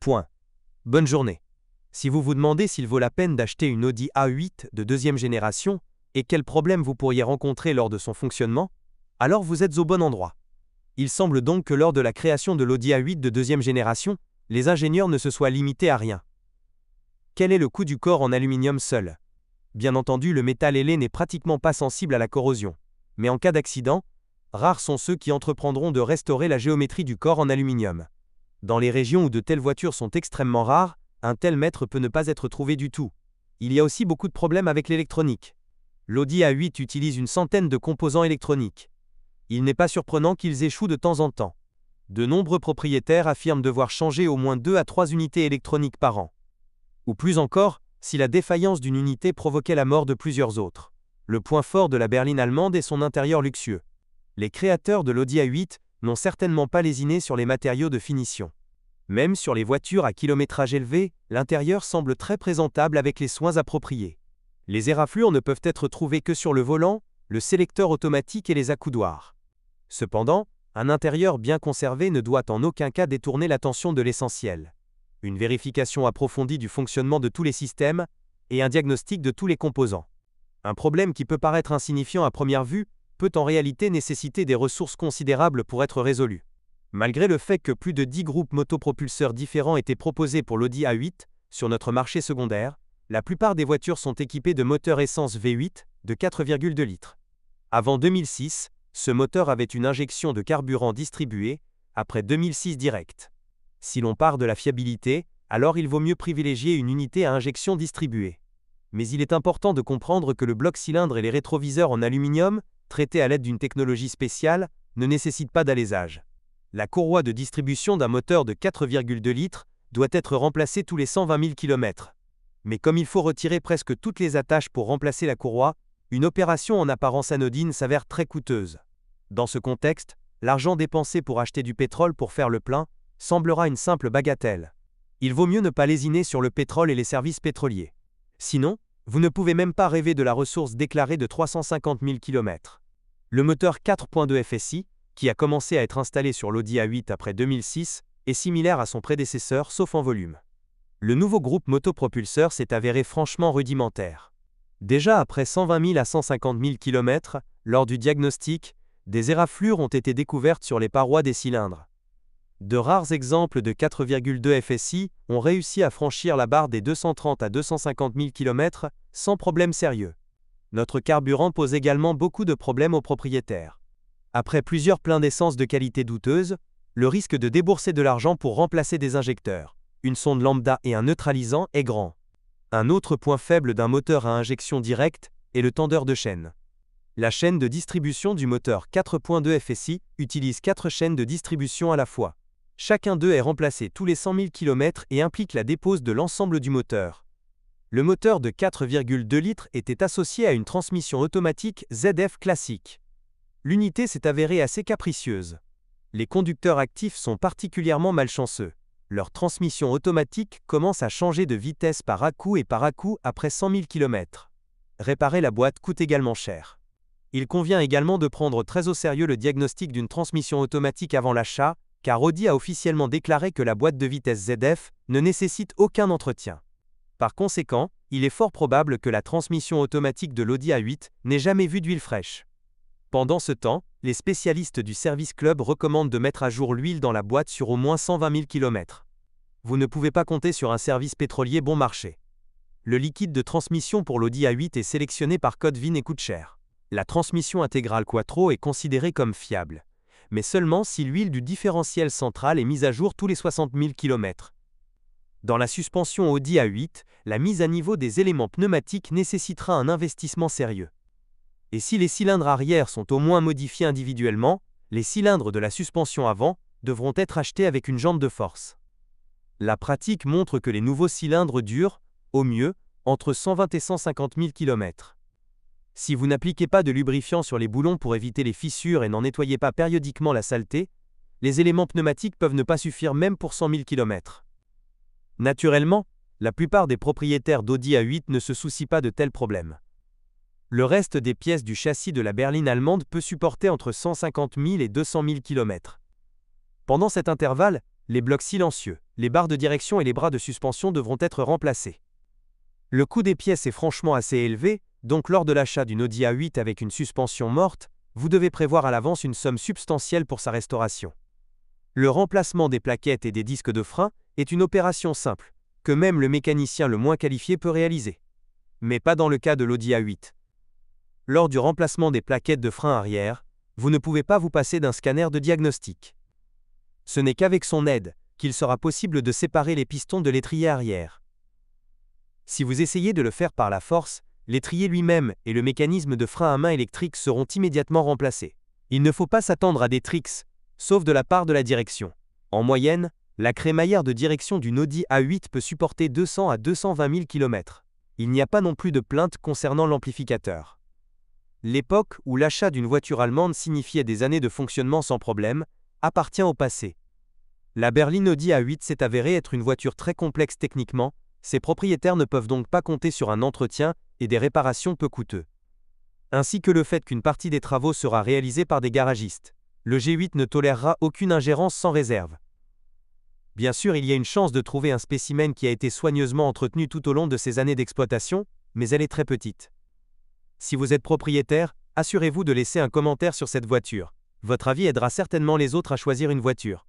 Point. Bonne journée. Si vous vous demandez s'il vaut la peine d'acheter une Audi A8 de deuxième génération et quels problèmes vous pourriez rencontrer lors de son fonctionnement, alors vous êtes au bon endroit. Il semble donc que lors de la création de l'Audi A8 de deuxième génération, les ingénieurs ne se soient limités à rien. Quel est le coût du corps en aluminium seul? Bien entendu, le métal ailé n'est pratiquement pas sensible à la corrosion. Mais en cas d'accident, rares sont ceux qui entreprendront de restaurer la géométrie du corps en aluminium. Dans les régions où de telles voitures sont extrêmement rares, un tel maître peut ne pas être trouvé du tout. Il y a aussi beaucoup de problèmes avec l'électronique. L'Audi A8 utilise une centaine de composants électroniques. Il n'est pas surprenant qu'ils échouent de temps en temps. De nombreux propriétaires affirment devoir changer au moins 2 à 3 unités électroniques par an. Ou plus encore, si la défaillance d'une unité provoquait la mort de plusieurs autres. Le point fort de la berline allemande est son intérieur luxueux. Les créateurs de l'Audi A8 n'ont certainement pas lésiné sur les matériaux de finition. Même sur les voitures à kilométrage élevé, l'intérieur semble très présentable avec les soins appropriés. Les éraflures ne peuvent être trouvées que sur le volant, le sélecteur automatique et les accoudoirs. Cependant, un intérieur bien conservé ne doit en aucun cas détourner l'attention de l'essentiel. Une vérification approfondie du fonctionnement de tous les systèmes et un diagnostic de tous les composants. Un problème qui peut paraître insignifiant à première vue peut en réalité nécessiter des ressources considérables pour être résolu. Malgré le fait que plus de 10 groupes motopropulseurs différents étaient proposés pour l'Audi A8 sur notre marché secondaire, la plupart des voitures sont équipées de moteurs essence V8 de 4,2 litres. Avant 2006, ce moteur avait une injection de carburant distribuée, après 2006 direct. Si l'on part de la fiabilité, alors il vaut mieux privilégier une unité à injection distribuée. Mais il est important de comprendre que le bloc cylindre et les rétroviseurs en aluminium, traités à l'aide d'une technologie spéciale, ne nécessitent pas d'alésage. La courroie de distribution d'un moteur de 4,2 litres doit être remplacée tous les 120 000 km. Mais comme il faut retirer presque toutes les attaches pour remplacer la courroie, une opération en apparence anodine s'avère très coûteuse. Dans ce contexte, l'argent dépensé pour acheter du pétrole pour faire le plein semblera une simple bagatelle. Il vaut mieux ne pas lésiner sur le pétrole et les services pétroliers. Sinon, vous ne pouvez même pas rêver de la ressource déclarée de 350 000 km. Le moteur 4.2 FSI, qui a commencé à être installé sur l'Audi A8 après 2006, est similaire à son prédécesseur sauf en volume. Le nouveau groupe motopropulseur s'est avéré franchement rudimentaire. Déjà après 120 000 à 150 000 km, lors du diagnostic, des éraflures ont été découvertes sur les parois des cylindres. De rares exemples de 4,2 FSI ont réussi à franchir la barre des 230 à 250 000 km sans problème sérieux. Notre carburant pose également beaucoup de problèmes aux propriétaires. Après plusieurs pleins d'essence de qualité douteuse, le risque de débourser de l'argent pour remplacer des injecteurs, une sonde lambda et un neutralisant est grand. Un autre point faible d'un moteur à injection directe est le tendeur de chaîne. La chaîne de distribution du moteur 4.2 FSI utilise 4 chaînes de distribution à la fois. Chacun d'eux est remplacé tous les 100 000 km et implique la dépose de l'ensemble du moteur. Le moteur de 4,2 litres était associé à une transmission automatique ZF classique. L'unité s'est avérée assez capricieuse. Les conducteurs actifs sont particulièrement malchanceux. Leur transmission automatique commence à changer de vitesse par à-coup et par à-coup après 100 000 km. Réparer la boîte coûte également cher. Il convient également de prendre très au sérieux le diagnostic d'une transmission automatique avant l'achat, car Audi a officiellement déclaré que la boîte de vitesse ZF ne nécessite aucun entretien. Par conséquent, il est fort probable que la transmission automatique de l'Audi A8 n'ait jamais vu d'huile fraîche. Pendant ce temps, les spécialistes du Service Club recommandent de mettre à jour l'huile dans la boîte sur au moins 120 000 km. Vous ne pouvez pas compter sur un service pétrolier bon marché. Le liquide de transmission pour l'Audi A8 est sélectionné par code VIN et coûte cher. La transmission intégrale Quattro est considérée comme fiable, mais seulement si l'huile du différentiel central est mise à jour tous les 60 000 km. Dans la suspension Audi A8, la mise à niveau des éléments pneumatiques nécessitera un investissement sérieux. Et si les cylindres arrière sont au moins modifiés individuellement, les cylindres de la suspension avant devront être achetés avec une jambe de force. La pratique montre que les nouveaux cylindres durent, au mieux, entre 120 et 150 000 km. Si vous n'appliquez pas de lubrifiant sur les boulons pour éviter les fissures et n'en nettoyez pas périodiquement la saleté, les éléments pneumatiques peuvent ne pas suffire même pour 100 000 km. Naturellement, la plupart des propriétaires d'Audi A8 ne se soucient pas de tels problèmes. Le reste des pièces du châssis de la berline allemande peut supporter entre 150 000 et 200 000 km. Pendant cet intervalle, les blocs silencieux, les barres de direction et les bras de suspension devront être remplacés. Le coût des pièces est franchement assez élevé, donc lors de l'achat d'une Audi A8 avec une suspension morte, vous devez prévoir à l'avance une somme substantielle pour sa restauration. Le remplacement des plaquettes et des disques de frein est une opération simple, que même le mécanicien le moins qualifié peut réaliser. Mais pas dans le cas de l'Audi A8. Lors du remplacement des plaquettes de frein arrière, vous ne pouvez pas vous passer d'un scanner de diagnostic. Ce n'est qu'avec son aide qu'il sera possible de séparer les pistons de l'étrier arrière. Si vous essayez de le faire par la force, l'étrier lui-même et le mécanisme de frein à main électrique seront immédiatement remplacés. Il ne faut pas s'attendre à des tricks, sauf de la part de la direction. En moyenne, la crémaillère de direction d'une Audi A8 peut supporter 200 à 220 000 km. Il n'y a pas non plus de plainte concernant l'amplificateur. L'époque où l'achat d'une voiture allemande signifiait des années de fonctionnement sans problème appartient au passé. La berline Audi A8 s'est avérée être une voiture très complexe techniquement, ses propriétaires ne peuvent donc pas compter sur un entretien et des réparations peu coûteux. Ainsi que le fait qu'une partie des travaux sera réalisée par des garagistes. Le G8 ne tolérera aucune ingérence sans réserve. Bien sûr, il y a une chance de trouver un spécimen qui a été soigneusement entretenu tout au long de ces années d'exploitation, mais elle est très petite. Si vous êtes propriétaire, assurez-vous de laisser un commentaire sur cette voiture. Votre avis aidera certainement les autres à choisir une voiture.